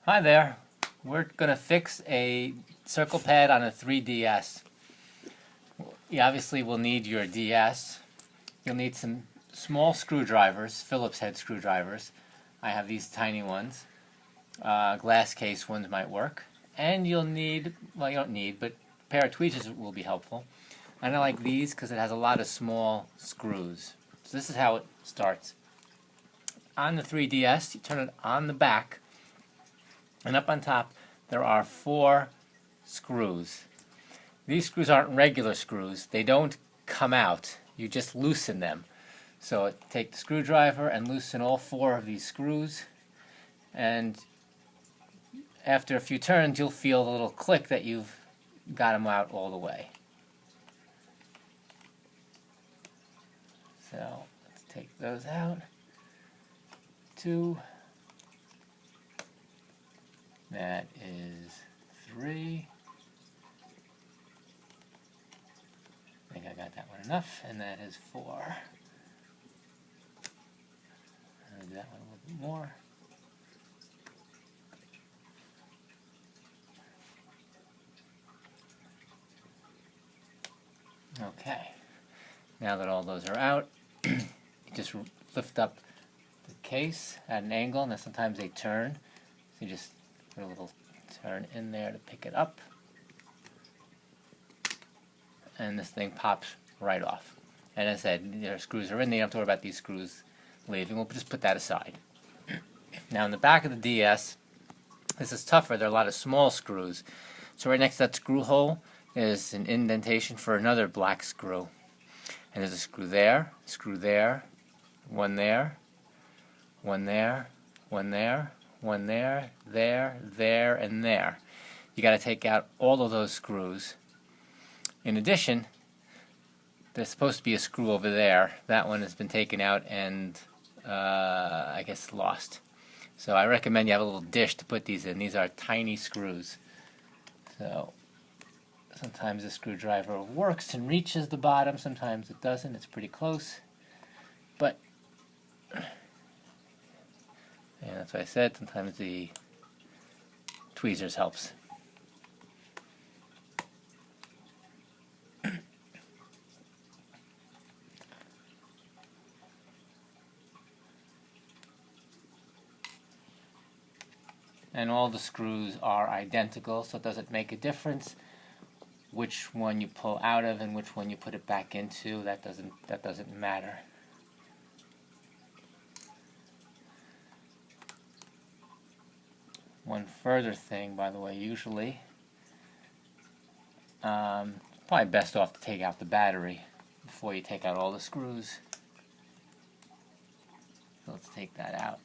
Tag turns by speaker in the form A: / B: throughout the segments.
A: Hi there. We're going to fix a circle pad on a 3DS. You obviously will need your DS. You'll need some small screwdrivers, Phillips head screwdrivers. I have these tiny ones. Glass case ones might work. And you'll need, well, you don't need, but a pair of tweezers will be helpful. And I like these because it has a lot of small screws. So this is how it starts. On the 3DS, you turn it on the back. And up on top, there are 4 screws. These screws aren't regular screws. They don't come out. You just loosen them. So take the screwdriver and loosen all 4 of these screws. And after a few turns, you'll feel the little click that you've got them out all the way. So let's take those out. 2. That is 3. I think I got that one enough, and that is 4. I'll do that one a little bit more. Okay. Now that all those are out, you just lift up the case at an angle, and then sometimes they turn. So you just put a little turn in there to pick it up. And this thing pops right off. And as I said, their screws are in there. You don't have to worry about these screws leaving. We'll just put that aside. Now in the back of the DS, this is tougher. There are a lot of small screws. So right next to that screw hole is an indentation for another black screw. And there's a screw there, one there, one there, one there, one there, there, and there. You got to take out all of those screws. In addition, there's supposed to be a screw over there. That one has been taken out and I guess lost. So I recommend you have a little dish to put these in. These are tiny screws. So sometimes the screwdriver works and reaches the bottom. Sometimes it doesn't. It's pretty close. But yeah, that's what I said. Sometimes the tweezers helps. And all the screws are identical, so it doesn't make a difference which one you pull out of and which one you put it back into. That doesn't matter. One further thing, by the way, usually probably best off to take out the battery before you take out all the screws. So let's take that out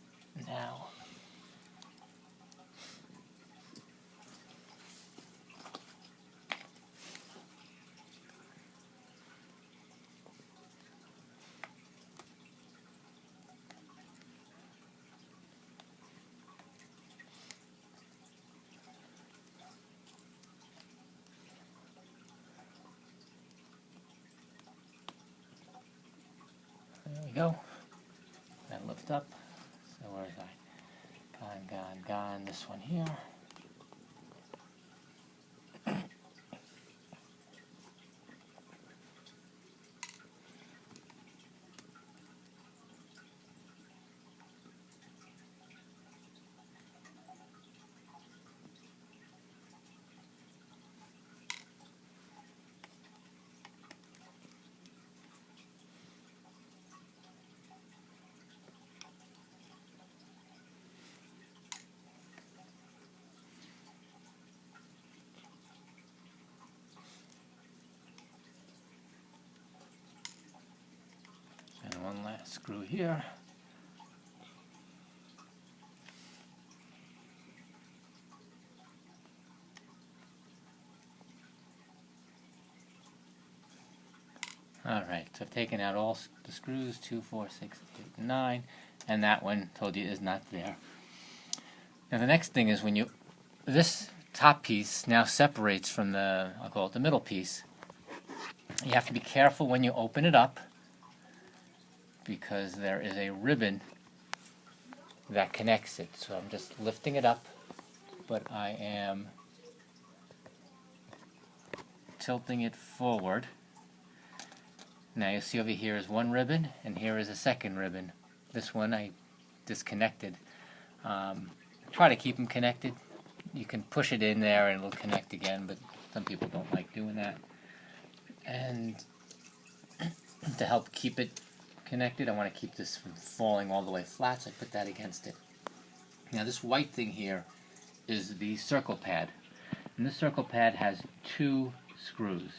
A: now. There we go. That lift up. So where's I? Gone. This one here. And one last screw here. Alright, so I've taken out all the screws, 2, 4, 6, 8, 9, and that one, told you, is not there. Now the next thing is when this top piece now separates from I'll call it the middle piece. You have to be careful when you open it up because there is a ribbon that connects it. So I'm just lifting it up but I am tilting it forward. Now you see over here is one ribbon, and here is a second ribbon. This one I disconnected. Try to keep them connected. You can push it in there and it'll connect again, but some people don't like doing that. And to help keep it connected, I want to keep this from falling all the way flat, so I put that against it. Now this white thing here is the circle pad, and this circle pad has 2 screws.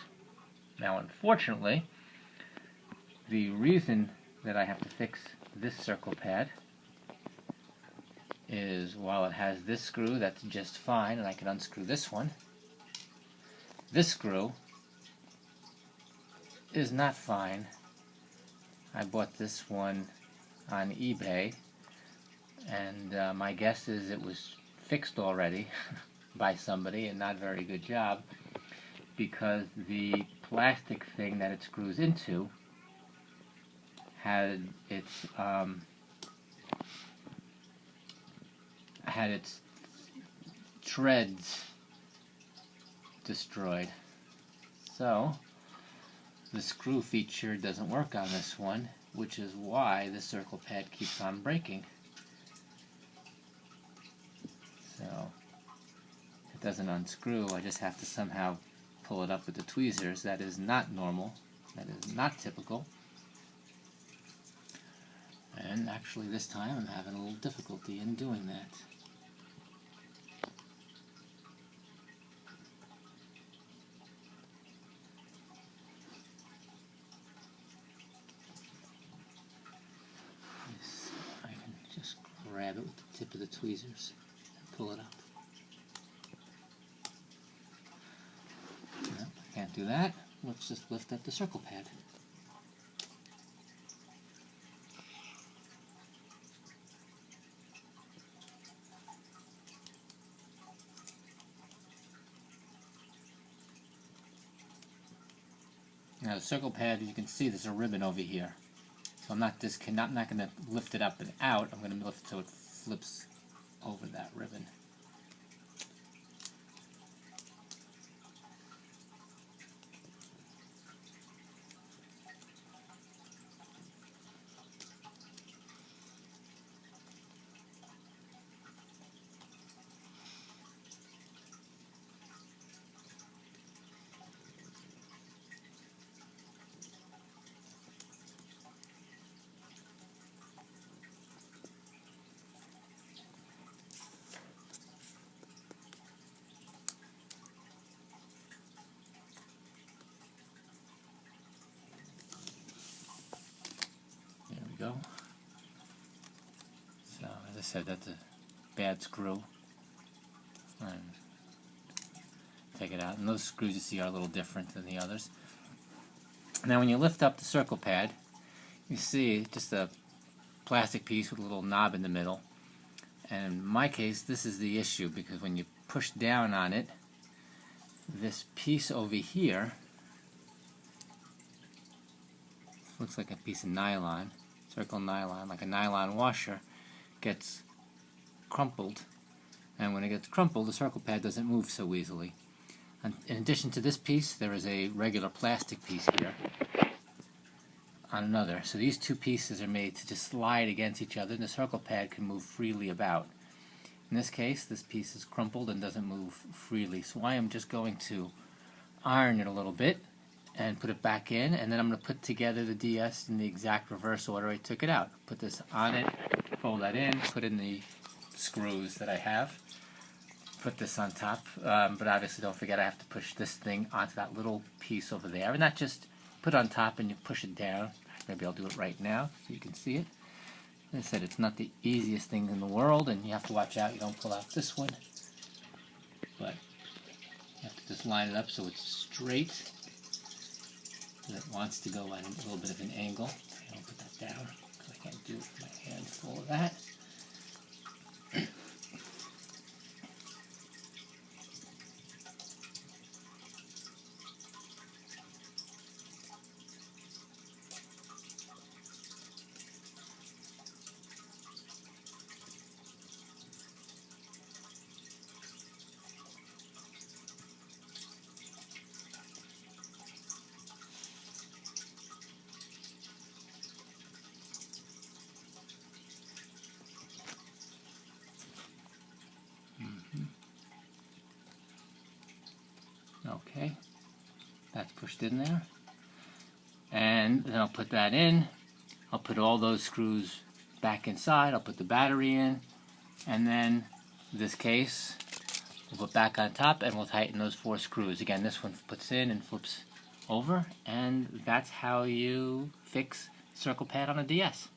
A: Now unfortunately, the reason that I have to fix this circle pad is while it has this screw that's just fine, and I can unscrew this one, this screw is not fine. I bought this one on eBay, and my guess is it was fixed already by somebody, and not a very good job, because the plastic thing that it screws into had its threads destroyed. So the screw feature doesn't work on this one, which is why the circle pad keeps on breaking. So it doesn't unscrew. I just have to somehow pull it up with the tweezers. That is not normal. That is not typical. And actually this time I'm having a little difficulty in doing that. I can just grab it with the tip of the tweezers and pull it up. No, I can't do that. Let's just lift up the circle pad. Now the circle pad, as you can see, there's a ribbon over here. So I'm not going to lift it up and out. I'm going to lift it so it flips over that ribbon. Go. So as I said, that's a bad screw. And take it out, and those screws you see are a little different than the others. Now when you lift up the circle pad, you see just a plastic piece with a little knob in the middle, and in my case this is the issue, because when you push down on it, this piece over here looks like a piece of nylon, circle nylon, like a nylon washer, gets crumpled, and when it gets crumpled, the circle pad doesn't move so easily. And in addition to this piece, there is a regular plastic piece here on another. So these two pieces are made to just slide against each other, and the circle pad can move freely about. In this case, this piece is crumpled and doesn't move freely, so I am just going to iron it a little bit and put it back in, and then I'm going to put together the DS in the exact reverse order I took it out. Put this on it, fold that in, put in the screws that I have, put this on top, but obviously don't forget I have to push this thing onto that little piece over there, and not just put it on top and you push it down. Maybe I'll do it right now so you can see it. As I said, it's not the easiest thing in the world, and you have to watch out you don't pull out this one, but you have to just line it up so it's straight. It wants to go at a little bit of an angle. I'll put that down because I can't do it with my hand full of that. That's pushed in there. And then I'll put that in. I'll put all those screws back inside. I'll put the battery in. And then this case we'll put back on top and we'll tighten those 4 screws. Again, this one puts in and flips over. And that's how you fix circle pad on a DS.